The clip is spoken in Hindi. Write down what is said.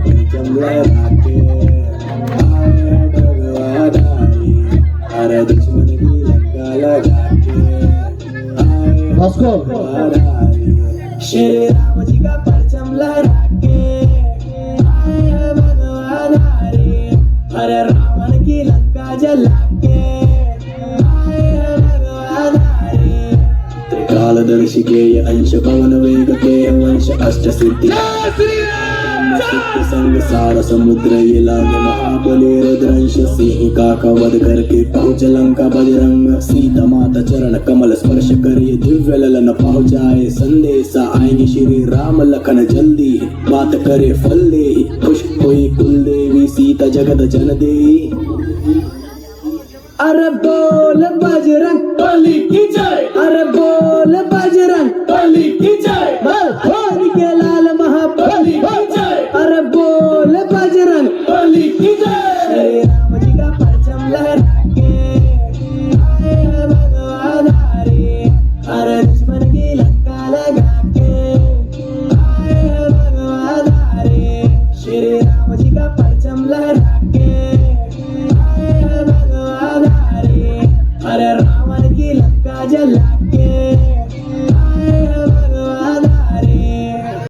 परचम लहराके आए भगवान आए, हर दुश्मन की लंका लगा के आए भगवान आए। श्री राम जी का परचम लहरा के आए भगवान आए, हर रावण की लंका जला के आए भगवान आए। त्रिकालदर्शी के ये अंश पवन वेग के वंश अष्ट सिद्धि संग सार समुद्र ये लागे महाबली रुद्रंश। सिंहिका का वध करके पहुंच लंका बजरंग, सीता माता चरण कमल स्पर्श करे दिव्य ललन पहुंचाए संदेशा। आएंगे श्री राम लखन जल्दी, बात करे फल दे, खुश हुई कुल देवी सीता जगत जन दे। अरे बोल बजरंग बली की जय, अरे बोल बजरंग बली की जय।